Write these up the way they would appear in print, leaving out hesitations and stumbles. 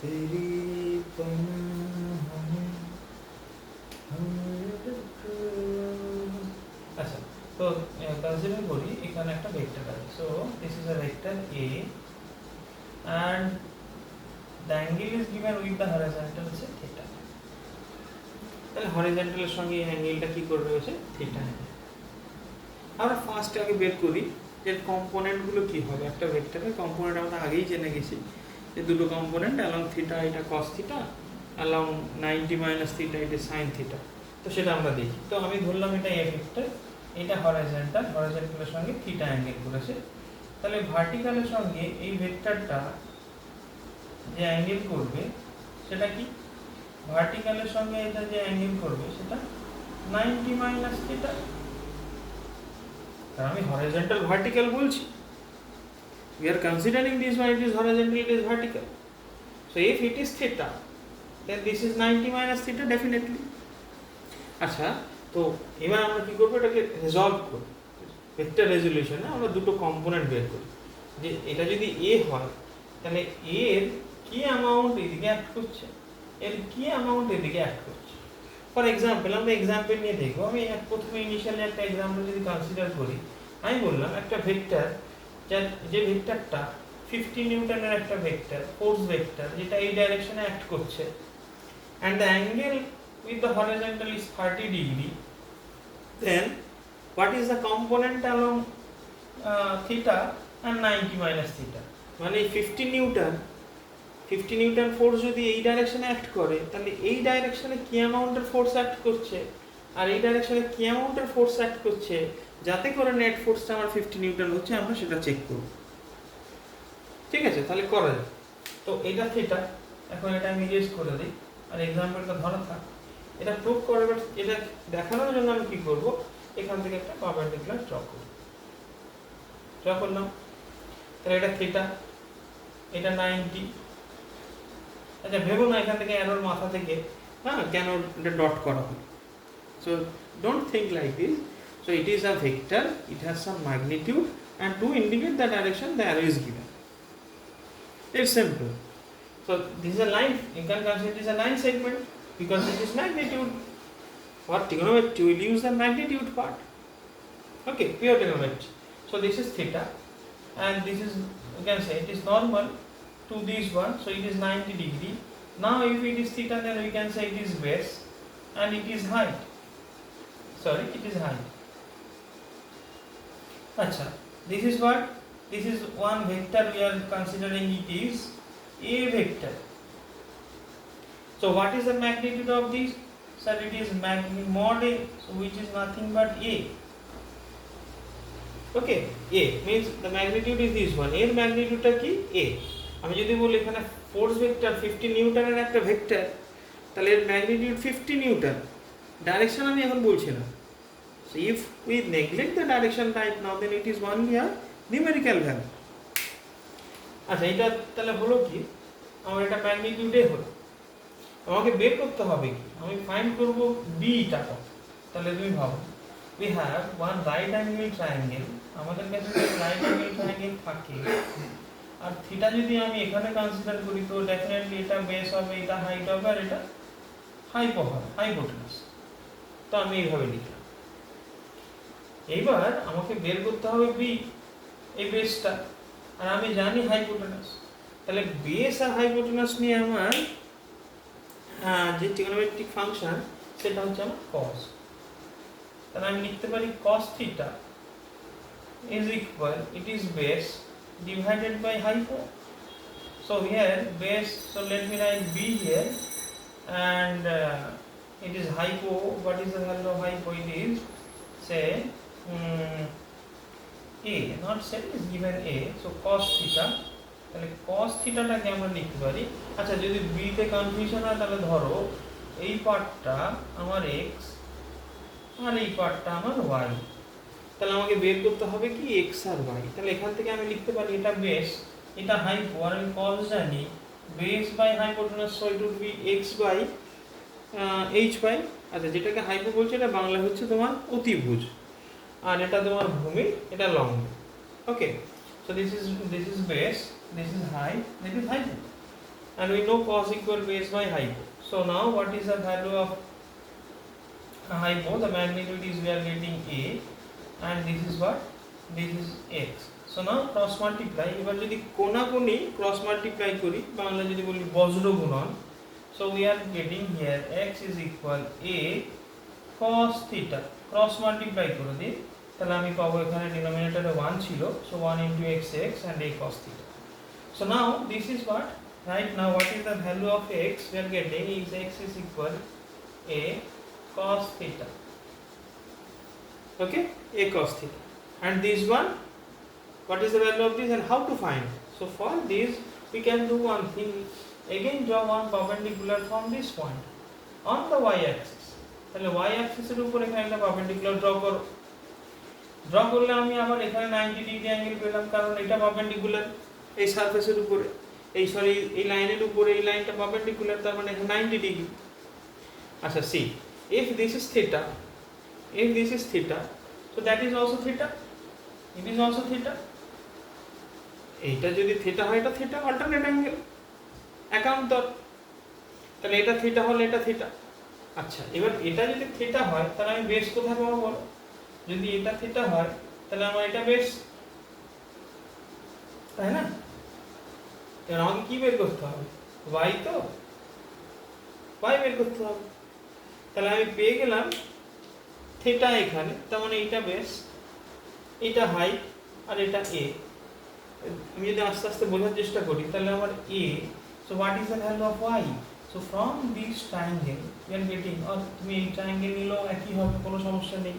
तेरी पनाह में আচ্ছা, তো কনসিডার করি এখানে একটা ভেক্টর আছে। So this is a vector A and the angle is given with the horizontal is theta. তাহলে হরিজন্টালের সঙ্গে এই অ্যাঙ্গেলটা কি করবে হচ্ছে থিটা। আমরা ফার্স্ট আগে বের করি যে কম্পোনেন্টগুলো কি হবে। একটা ভেক্টরের কম্পোনেন্ট আমরা আগেই জেনে গেছি যে দুটো কম্পোনেন্ট অ্যালং থিটা এটা cos theta, along 90 minus theta এটা sin থিটা। তো সেটা আমরা দেখি। তো আমি ধরলাম এটা এ ভেক্টর, এটা হরিজন্টাল, হরিজন্টালের সঙ্গে থিটা অ্যাঙ্গেল করেছে। তাহলে ভার্টিক্যালের সঙ্গে এই ভেক্টরটা যে অ্যাঙ্গেল করবে সেটা কি, ভার্টিক্যালের সঙ্গে এটা যে অ্যাঙ্গেল করবে সেটা 90 মাইনাস থিটা। কারণ আমি হরিজন্টাল ভার্টিক্যাল বলছি, we are considering this one, it is horizontal, it is vertical. So if it is theta, then this is 90 minus theta definitely. আচ্ছা, তো এবার আমরা কি করব, এটাকে রিজলভ করব। ভেক্টর রেজোলিউশনে আমরা দুটো কম্পোনেন্ট বের করি যে এটা যদি a হয় তাহলে a এর কি অ্যামাউন্ট এদিকে অ্যাক্ট করছে, এর কি অ্যামাউন্ট এদিকে অ্যাক্ট করছে। ফর এক্সাম্পল আমরা এক্সাম্পল নিয়ে দেখব। আমি প্রথমে ইনিশিয়ালি একটা এক্সাম্পল যদি কনসিডার করি, আমি বললাম একটা ভেক্টর যে ভেক্টরটা 50 নিউটনের একটা ভেক্টর, ফোর্স ভেক্টর, যেটা এই ডাইরেকশনে অ্যাক্ট করছে and the angle with the horizontal is 30 degree, then what is the component along theta and 90 minus theta? মানে 50 নিউটন ফোর্স যদি এই ডাইরেকশনে অ্যাক্ট করে তাহলে এই ডাইরেকশনে কি অ্যামাউন্টের ফোর্স অ্যাক্ট করছে আর এই ডাইরেকশনে কি অ্যামাউন্টের ফোর্স অ্যাক্ট করছে, যাতে করে নেট ফোর্সটা আমার 50 নিউটন হচ্ছে আমরা সেটা চেক করব। ঠিক আছে, তাহলে করা যায়। তো এটা থিটা, এখন এটা আমি ইরেজ করে দিই আর এক্সাম্পলটা ধরা থাক। এটা প্রুভ করে, বাট এটা দেখানোর জন্য আমি কি করব, এখান থেকে একটা পারপেন্ডিকুলার ড্র করলাম। তাহলে এটা থিটা, এটা 90। আচ্ছা, ভেবো না এখান থেকে অ্যারোর মাথা থেকে কেন এটা ডট করা হলো। So don't think like this. So it is a vector, it has some magnitude, and to indicate the direction the arrow is given. It's simple. So this is a line, you can consider it is a line segment because it is magnitude. For trigonometry we will use the magnitude part. Okay, pure trigonometry. So this is theta and this is, you can say it is normal to this one, so it is 90 degree. Now if it is theta, then we can say it is base and it is height. Sorry, it is height. Acha, this is what? This is one vector we are considering, it is a vector. So what is the magnitude of this? Sir, it is mod a, so which is nothing but a. Okay, a means the magnitude is this one. এর ম্যাগনিটিউডটা কি? a. আমি যদি বলি এখানে force vector 50 নিউটনের একটা vector, তাহলে এর ম্যাগনিটিউড 50 নিউটন। ডাইরেকশন আমি এখন বলছি না। So if we neglect the direction right now, then it is only a numerical value. আচ্ছা, এটা তাহলে হলো কি, আমার এটা ম্যাগনিটিউডে হলো। আমাকে বের করতে হবে কি, আমি ফাইন্ড করব বিটা কত। তাহলে তুমি ভাবো, we have one right angle triangle, আমাদের কাছে যদি রাইট অ্যাঙ্গেল ট্রায়াঙ্গেল থাকে আর থিটা যদি আমি এখানে কনসিডার করি, তো ডেফিনেটলি এটা বেস হবে, এটা হাইট হবে আর এটা হাইপোটেনাস। তো আমি এইভাবে লিখলাম। এইবার আমাকে বের করতে হবে বি, এই বেসটা, আর আমি জানি হাইপোটেনাস। তাহলে বেস আর হাইপোটেনাস নিয়ে আমার যে ট্রিগোনোমেট্রিক ফাংশন সেটা হচ্ছে আমার cos। তাহলে আমি লিখতে পারি cos theta is equal, it is base divided by hypo. So here base, so let me write b here, and it is hypo. What is the value of hypo? It is say a, not say is given a, so cos theta. তাহলে cos থিটাটাকে আমরা লিখতে পারি। আচ্ছা, যদি b তে confusion হয় তাহলে ধরো এই পার্টটা আমার x আর এই পার্টটা আমার y, তাহলে আমাকে বের করতে হবে কি x আর y। তাহলে এখান থেকে আমি লিখতে পারি এটা বেস, এটা হাইপো, আর আমি cos জানি base by hypotenuse, so it would be x by h by, আচ্ছা যেটাকে হাইপো বলছে এটা বাংলা হচ্ছে তোমার অতিভুজ, আর এটা তোমার ভূমি, এটা লম্ব। ওকে, so this is base, this is height, this is hypo, and we know cos equal base by hypo. So now what is the value of hypo? The magnitude is we are getting a, and this is what? This is x. So now cross multiply. এবার যদি কোনাকুনি cross multiply করি, বাংলা যদি বলি বজ্র গুণন, so we are getting here x is equal a cos theta. Cross multiply করে দিই, তাহলে আমি পাবো এখানে ডিনোমিনেটরে 1 ছিল, so 1 into x and a cos theta. So now this is what? Right now what is the value of x we are getting is x is equal a cos theta. Okay, a cos theta. And this one, what is the value of this and how to find? So for this we can do one thing. Again draw one perpendicular from this point on the y-axis. তাহলে y-axis এর উপর এখানে একটা perpendicular draw করলে আমি আবার এখানে 90 degree angle পেলাম, কারণ এটা perpendicular এই সারফেসের উপরে, এই লাইনের উপরে এই লাইনটা perpendicular, তার মানে এখানে 90 ডিগ্রি। আচ্ছা see, if this is theta, so that is also theta, it is also theta. এইটা যদি থিটা হয়, এটা থিটা, অল্টারনেট অ্যাঙ্গেল, একান্তর, তাহলে এটা থিটা হলে এটা থিটা। আচ্ছা এবার এটা যদি থিটা হয় তাহলে আমি বেস কোথায় পাবো বলো? যদি এটা থিটা হয় তাহলে আমার এটা বেস, তাই না? এবার আমাকে কি বের করতে হবে? y, তো y বের করতে হবে। তাহলে আমি পেয়ে গেলাম থিটা এখানে, তার মানে এটা বেস, এটা হাইট, আর এটা a। আমি যদি আস্তে আস্তে বোঝার চেষ্টা করি তাহলে আমার a, so what is the value of y? So from this triangle we are getting, or তুমি এই ট্রায়াঙ্গেল নিলেও একই হবে, কোনো সমস্যা নেই।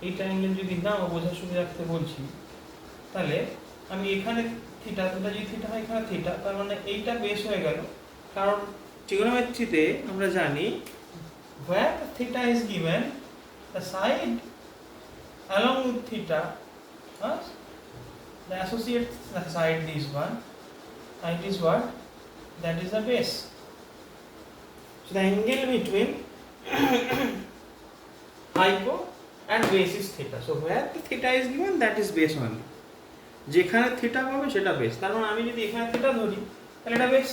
এই ট্রায়াঙ্গেল যদি নাও, বোঝার সুবিধার্থে বলছি, তাহলে আমি এখানে থিটা, এটা যদি থিটা হয় এখানে থিটা, তার মানে এইটা বেস হয়ে গেল। কারণ ট্রিগোনোমেট্রিতে আমরা জানি where theta is given, the side along with theta, the associate side, this one, and it is what? That is the base. So the angle between hypo and base is theta. So where the theta is given, that is base only. যেখানে theta পাবে সেটা base, তার মানে আমি যদি এখানে theta ধরি তাহলে এটা বেস।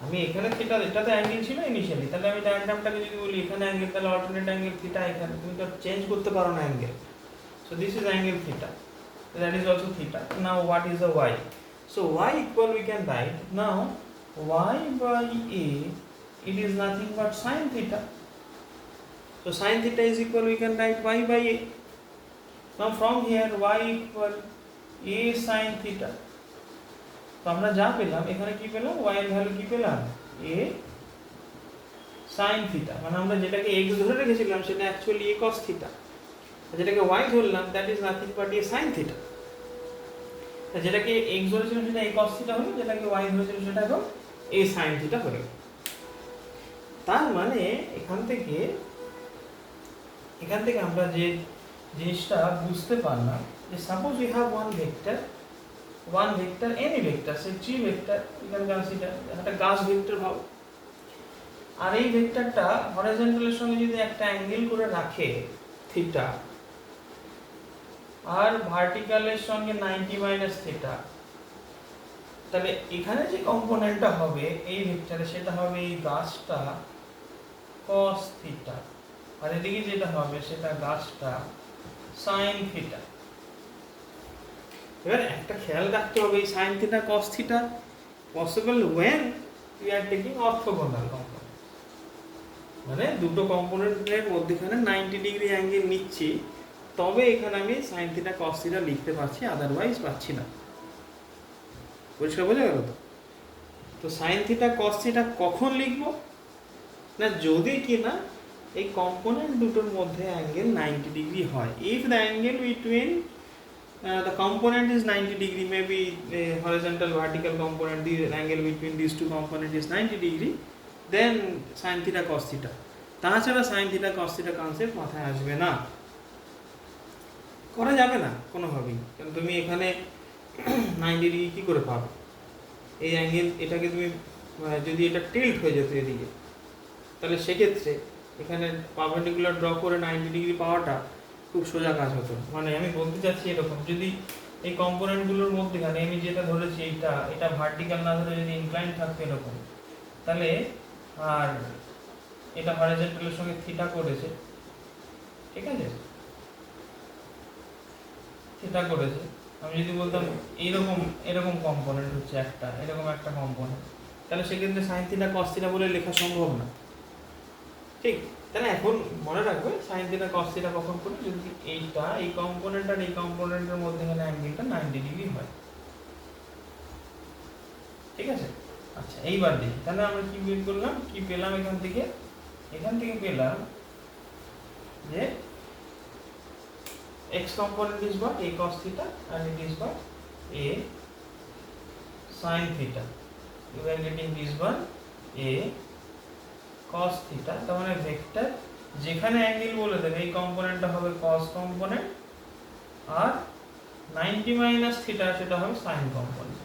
আমি এখানে থিটা, এটাতে অ্যাঙ্গেল ছিল ইনিশিয়ালি, তাহলে আমি ডায়াগ্রামটাকে যদি বলি এখানে অ্যাঙ্গেল, তাহলে অল্টারনেট অ্যাঙ্গেল থিটা, এখানে তুমি তো চেঞ্জ করতে পারো না angle. So this is angle theta, that is also theta. Now what is the y? So y equal, we can write now y by a, it is nothing but sin theta. So sin theta is equal, we can write y by a. Now from here y equal a sin theta. তো আমরা যা পেলাম এখানে কি পেলাম, y এর value কি পেলাম, a sin theta, মানে আমরা যেটাকে x ধরে রেখেছিলাম সেটা অ্যাকচুয়ালি a cos theta, যেটাকে y ধরলাম that is nothing but a sin theta। যেটাকে x ধরেছিলাম সেটা a cos theta হলো, যেটাকে y ধরেছিলাম সেটা এখন a sin theta হলো। তার মানে এখান থেকে আমরা যে জিনিসটা বুঝতে পারলাম যে suppose we have one vector, any vector, say 3 vector, you can consider একটা গাছ ভেক্টর ভাবো, আর এই ভেক্টরটা হরাইজন্টালের সঙ্গে যদি একটা অ্যাঙ্গেল করে রাখে থিটা, আর ভার্টিক্যালের সঙ্গে 90 মাইনাস থিটা, তাহলে এখানে যে কম্পোনেন্টটা হবে এই ভেক্টরে সেটা হবে এই গাছটা cos থিটা, আর এদিকে যেটা হবে সেটা গাছটা sin থিটা। এবার একটা খেয়াল রাখতে হবে, এই sin theta cos theta possible when we are taking orthogonal component, মানে দুটো কম্পোনেন্টের মধ্যখানে 90 ডিগ্রি অ্যাঙ্গেল নিচ্ছি, তবে এখানে আমি sin থিটা cos থিটা লিখতে পারছি, আদারওয়াইজ পাচ্ছি না। পরিষ্কার বোঝা গেল তো? তো sin থিটা cos থিটা কখন লিখব না, যদি কিনা এই কম্পোনেন্ট দুটোর মধ্যে অ্যাঙ্গেল 90 ডিগ্রি হয়। if the angle between the component is 90 degree, maybe a horizontal vertical component, the angle between these two components is 90 degree, then sin theta cos theta। তাছাড়া sin theta cos theta concept মাথায় আসবে না, করা যাবে না কোনোভাবেই। কারণ তুমি এখানে 90 ডিগ্রি কি করে পাবে? এই অ্যাঙ্গেল, এটাকে তুমি যদি এটা টিল্ট হয়ে যেত এদিকে, তাহলে সেক্ষেত্রে এখানে পারপেন্ডিকুলার ড্র করে 90 ডিগ্রি পাওয়াটা খুব সোজা কাজ হতো। মানে আমি বলতে চাচ্ছি এরকম, যদি এই কম্পোনেন্টগুলোর মধ্যেখানে আমি যেটা ধরেছি এটা ভার্টিক্যাল না ধরে যদি ইনক্লাইন থাকতো এরকম, তাহলে আর এটা হরিজন্টালের সঙ্গে থিটা করেছে, ঠিক আছে, থিটা করেছে। আমি যদি বলতাম এইরকম এরকম কম্পোনেন্ট হচ্ছে একটা, এরকম একটা কম্পোনেন্ট, তাহলে সেক্ষেত্রে সাইন থিটা কস থিটা বলে লেখা সম্ভব না, ঠিক? তাহলে এখন মনে রাখবে সাইন থিটা কস থিটা কখন করে, যদি এইটা এই কম্পোনেন্ট আর এই কম্পোনেন্টের মধ্যেখানে অ্যাঙ্গেলটা 90 ডিগ্রি হয়, ঠিক আছে। আচ্ছা এইবার দেখি তাহলে আমরা কি বের করলাম, কি পেলাম এখান থেকে পেলাম যে x component is what, a cos theta, and it is what, a sin theta. You are getting this one, a cos theta, তার মানে ভেক্টর যেখানে অ্যাঙ্গেল বলে দেবে এই কম্পোনেন্টটা হবে cos কম্পোনেন্ট, আর 90 মাইনাস থিটা সেটা হবে sin কম্পোনেন্ট,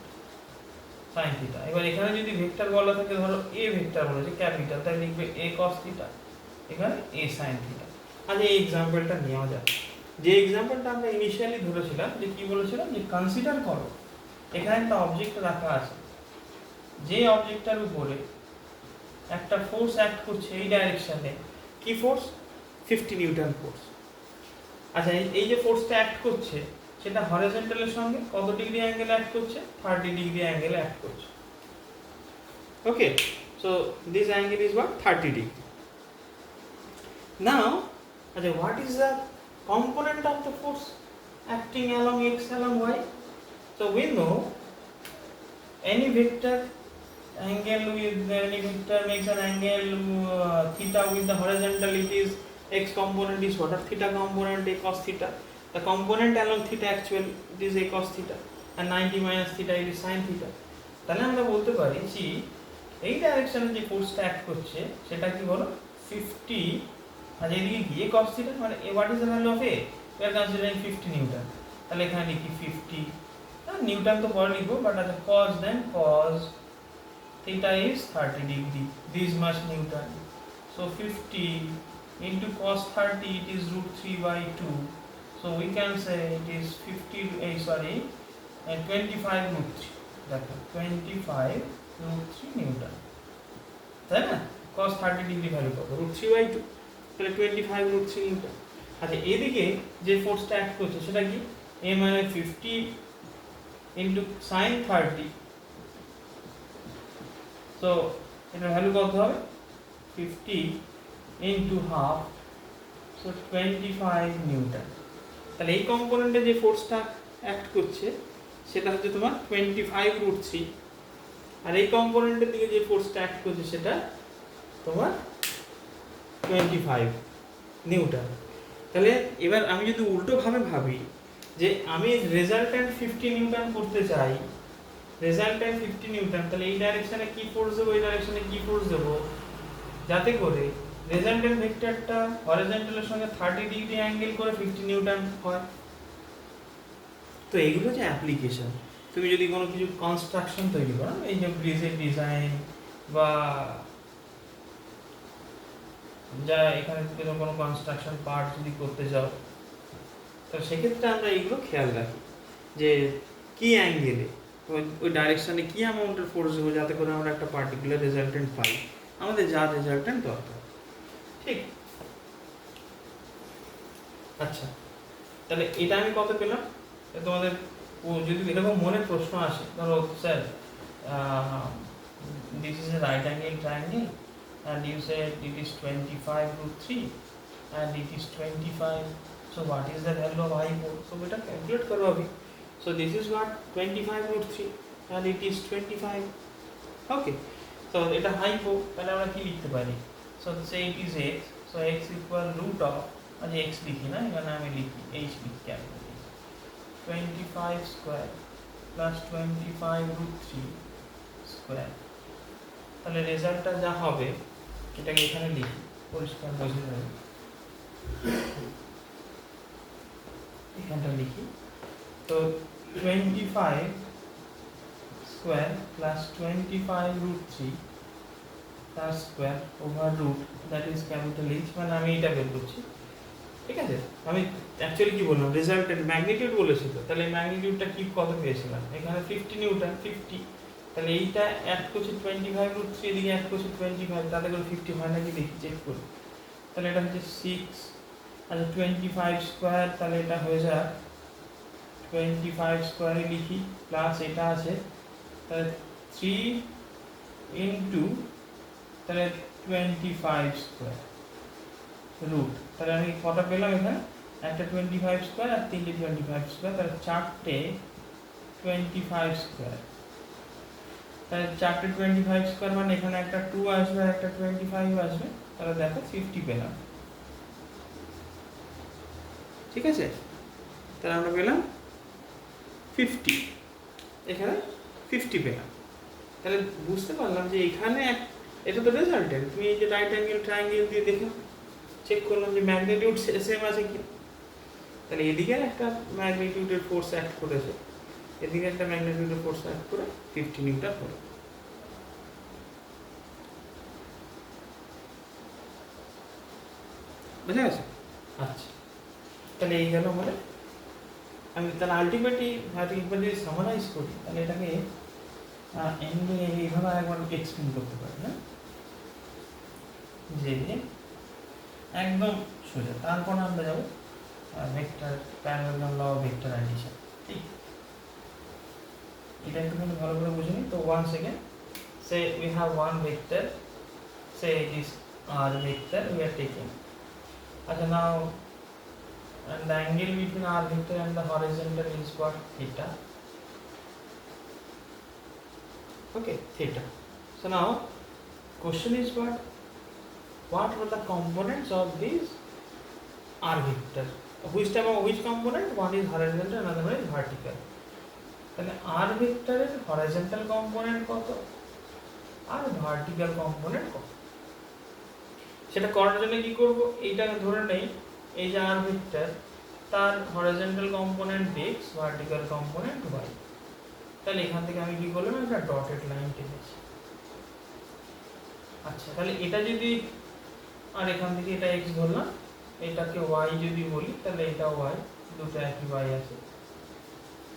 sin থিটা। এবার এখানে যদি ভেক্টর বলা থাকে, ধরো a ভেক্টর বলেছে ক্যাপিটাল, তাই লিখবে a cos থিটা, এখানে a sin থিটা। আচ্ছা এই এক্সাম্পলটা নেওয়া যাক। যে এক্সাম্পলটা আমরা ইনিশিয়ালি ধরেছিলাম, যে কি বলেছিলাম, যে কনসিডার করো এখানে একটা অবজেক্ট রাখা আছে, যে অবজেক্টটার উপরে একটা ফোর্স অ্যাক্ট করছে এই ডাইরেকশনে, কি ফোর্স, 50 নিউটন ফোর্স। আচ্ছা এই যে ফোর্সটা অ্যাক্ট করছে সেটা হরিজন্টালের সঙ্গে কত ডিগ্রি অ্যাঙ্গেল অ্যাক্ট করছে, 30 ডিগ্রি অ্যাঙ্গেল অ্যাক্ট করছে। Okay, so this angle is what, 30 degree. Now আচ্ছা what is the component of the force acting along x along y? So we know any vector makes an angle theta with the horizontal, it is x component is what, theta component a cos theta, the component along theta actual it is a cos theta, and 90 minus theta it is sin theta. তাহলে আমরা বলতে পারি যে এই ডাইরেকশনে যে ফোর্সটা act করছে সেটা কি বলো, 50, আর এদিকে গিয়ে cos theta, মানে what is the value of a, we are considering 50 Newton, তাহলে এখানে লিখি 50, নিউটন তো পরে লিখবো, বাট আচ্ছা cos, then cos theta is 30 degree, this much newton, so 50 into cos 30, it is root 3 by 2, so we can say it is 25 root 3, দেখো 25 root 3 Newton, তাই না? cos 30 ডিগ্রি ভ্যালু কত, root 3 by 2, তাহলে 25 root 3 Newton. আচ্ছা এদিকে যে ফোর্সটা act করছে সেটা কি, a মানে 50 into sin 30, so এটার ভ্যালু কত হবে, 50 into half, so 25 নিউটন। তাহলে এই কম্পোনেন্টে যে ফোর্সটা অ্যাক্ট করছে সেটা হচ্ছে তোমার 25 root 3, আর এই কম্পোনেন্টের দিকে যে ফোর্সটা অ্যাক্ট করছে সেটা তোমার 25 নিউটন। তাহলে এবার আমি যদি উল্টোভাবে ভাবি যে আমি রেজাল্ট্যান্ট 50 নিউটন করতে চাই, রেজাল্ট্যান্ট 50 নিউটন, তাহলে এই ডাইরেকশনে কি ফোর্স দেবো, এই ডাইরেকশনে কি ফোর্স দেবো, যাতে করে রেজাল্ট্যান্ট ভেক্টরটা হরিজন্টালের সঙ্গে 30 ডিগ্রি অ্যাঙ্গেল করে 50 নিউটন হয়। তো এইগুলো যে অ্যাপ্লিকেশন, তুমি যদি কোনো কিছু কনস্ট্রাকশন তৈরি করো, এই যে ব্রিজের ডিজাইন বা যা এখানে থেকে কোনো কনস্ট্রাকশন পার্ট যদি করতে যাও, তো সেক্ষেত্রে আমরা এইগুলো খেয়াল রাখি যে কি অ্যাঙ্গেলে ওই ডাইরেকশনে কি অ্যামাউন্টের ফোর্স দেবো, যাতে করে আমরা একটা পার্টিকুলার রেজাল্টেন্ট পাই, আমাদের যা রেজাল্টেন্ট দরকার, ঠিক? আচ্ছা তাহলে এটা আমি কত পেলাম, তোমাদের যদি এরকম মনে প্রশ্ন আসে, ধরো sir this is a right angle triangle and you said it is 25 root 3 and it is 25, so what is the value of hypo, so beta calculate karo abhi, so this is what 25 root 3 and it is 25, okay, so eta hypo, তাহলে আমরা কি লিখতে পারি, so say it is x, so x equal root of, আচ্ছা x লিখি না, এখানে আমি লিখি h লিখি, capital 25 square plus 25 root 3 square, তাহলে রেজাল্টটা যা হবে এটাকে এখানে লিখি, পরিষ্কার বোঝা যাবে, এখানটা লিখি, তো 25 স্কয়ার প্লাস 25 root 3 তার square over root, that is capital H, মানে আমি এটা বের করছি ঠিক আছে, আমি অ্যাকচুয়ালি কি বললাম, রেজাল্টেন্ট ম্যাগনিটিউড বলেছি তো, তাহলে ম্যাগনিটিউডটা কি কত পেয়েছিলাম, এখানে 50 নিউটন 50, তাহলে এইটা অ্যাড করছি 25√3, এদিকে অ্যাড করছি 25, তাতে করে 50 হয় নাকি দেখি, চেক করি। তাহলে এটা হচ্ছে 6, আচ্ছা 25 স্কোয়ার, তাহলে এটা হয়ে যায় 25 স্কোয়ারে লিখি, প্লাস এটা আছে, তাহলে 3 ইন্টু, তাহলে 25 স্কোয়ার রুট, তাহলে আমি কটা পেলাম এখানে, একটা 25 স্কোয়ার আর তিনটে 25 স্কোয়ার, তাহলে চারটে 25 স্কোয়ার, তাহলে চারটে 25 স্কোয়ার মানে এখানে একটা 2 আসবে আর একটা 25 আসবে, তাহলে দেখো 50 পেলাম। ঠিক আছে, তাহলে আমরা পেলাম 50, এখানে 50 পেলাম। তাহলে বুঝতে পারলাম যে এখানে এটা তো রেজাল্টেন্ট, তুমি এই যে রাইট অ্যাঙ্গেল ট্রায়াঙ্গেল দিয়ে দেখো, চেক করলাম যে ম্যাগনিটিউড সেম আছে কি, তাহলে এদিকে একটা ম্যাগনিটিউডের ফোর্স অ্যাক্ট করেছে, এদিকে একটা ম্যাগনিটিউডের ফোর্স অ্যাক্ট করে 50 নিউটন হলো। বুঝা গেছে? আচ্ছা, তাহলে এই গেল আমাদের, আমি তাহলে আলটিমেটলি হয়তো একবার যদি সামারাইজ করি, তাহলে এটাকে এইভাবে একবার এক্সপ্লেন করতে পারি না, যে একদম সোজা, তারপর আমরা যাবো vector parallel law of vector addition. ঠিক, এটা একটুখানি ভালো করে বুঝে নিই। তো one second, say we have one vector, say it is R vector we are taking. আচ্ছা, now and the angle between r vector and the horizontal is what? Theta. Okay, theta. So now question is what were the components of this r vector? Which type of which component? One is horizontal, another one is vertical. তাহলে r vector এর horizontal component কত আর vertical component কত, সেটা করার জন্য কি করব, এইটাকে ধরে নেই, এই যে r ভেক্টর, তার horizontal component x, vertical component y। তাহলে এখান থেকে আমি কি করলাম, একটা ডটেড লাইন টেনেছি। আচ্ছা, তাহলে এটা যদি, আর এখান থেকে এটা x ধরলাম, এটাকে y যদি বলি, তাহলে এটা y, দুটো একই y আছে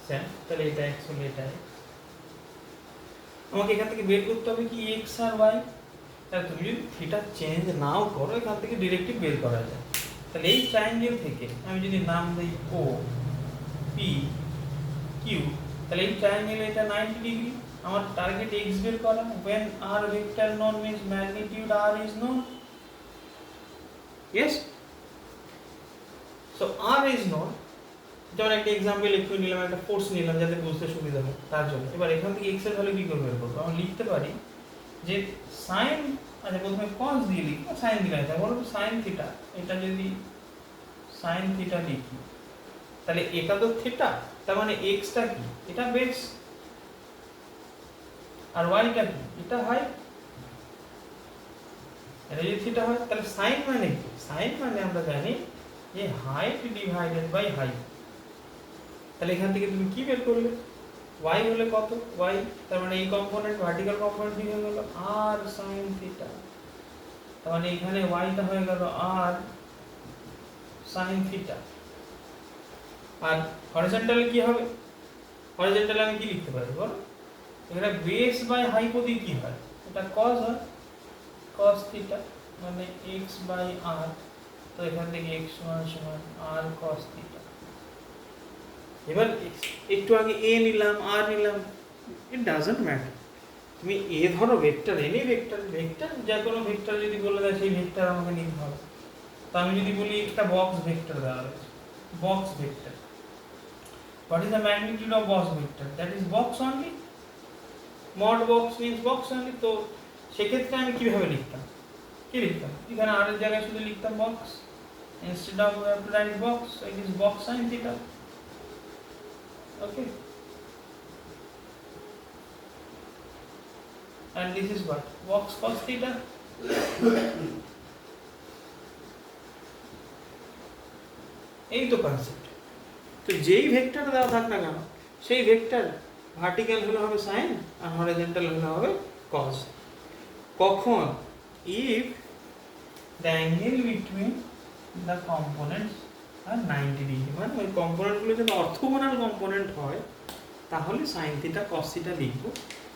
স্যাম, তাহলে এটা x হলে এটা x। আমাকে এখান থেকে বের করতে হবে কি x আর y, তাহলে তুমি যদি থিটা চেঞ্জ নাও করো, এখান থেকে ডিরেক্টলি বের করা যায়। তাহলে এই ট্রায়াঙ্গেল থেকে আমি যদি নাম দেই ও পি কিউ, তাহলে এই ট্রায়াঙ্গেল এটা 90 ডিগ্রি, আমার টার্গেট x বের করা। when r vector known means magnitude r is known, yes, so r is known। যেমন একটা এক্সাম্পল একটু নিলাম, একটা ফোর্স নিলাম যাতে বুঝতে সুবিধা হয় তার জন্য। এবার এখান থেকে x এর ভ্যালু কি করে বের করবো, আমি লিখতে পারি যে sin, আচ্ছা প্রথমে cos দিয়ে লিখি, sin দিলে হয়, বলো sin থিটা, এটা যদি sin থিটা লিখি, তাহলে এটা তো থিটা, তার মানে x টা কি, এটা বেস, আর y টা কি, এটা হাইট। এটা যদি থিটা হয়, তাহলে sin মানে কি, sin মানে আমরা জানি যে হাইট ডিভাইডেড বাই হাইট। তাহলে এখান থেকে তুমি কি বের করলে, y হলে কত, y, তার মানে এই কম্পোনেন্ট ভার্টিক্যাল কম্পোনেন্ট কি হয়ে গেল, r sin থিটা, তার মানে এখানে y টা হয়ে গেল r sin থিটা। আর হরিজন্টালে কি হবে, হরিজন্টালে আমি কি লিখতে পারি বল, এখানে বেস বাই হাইপোদি কি হয়, এটা cos হয়, cos থিটা মানে x বাই r, তো এখান থেকে x সমান সমান r cos থিটা। এবার একটু আগে a নিলাম r নিলাম, ইট ডাজন্ট ম্যাটার, তুমি a ধরো ভেক্টর, এনি ভেক্টর, ভেক্টর যে কোনো ভেক্টর যদি বলে দেয় সেই ভেক্টর আমাকে নিতে হবে। তো আমি যদি বলি একটা বক্স ভেক্টর দেওয়া রয়েছে, box vector, what is the magnitude of box vector, that is box only, mod box means box only। তো সেক্ষেত্রে আমি কিভাবে লিখতাম, কি লিখতাম, এখানে r এর জায়গায় শুধু লিখতাম box, instead of write box, it is box sin theta, okay, and this is what, box cos theta। এই তো কনসেপ্ট। তো যেই ভেক্টর দেওয়া থাক না কেন, সেই ভেক্টর ভার্টিক্যাল হলে হবে সাইন আর হরিজন্টাল হলে হবে কজ। কখন, if the angle between the components are 90 degree, মানে ওই কম্পোনেন্টগুলো যদি অর্থোগোনাল কম্পোনেন্ট হয় তাহলে সাইন থিটা কস থিটা লিখব,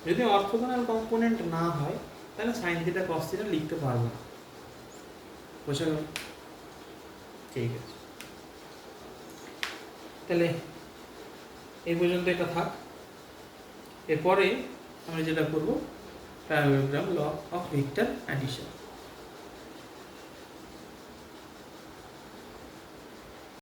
যদি অর্থোগোনাল কম্পোনেন্ট না হয় তাহলে সাইন থিটা কস থিটা লিখতে পারবো না। বোঝা গেল? ঠিক আছে, তাহলে এই পর্যন্ত এটা থাক। এরপরে আমরা যেটা করব parallelogram law of vector addition.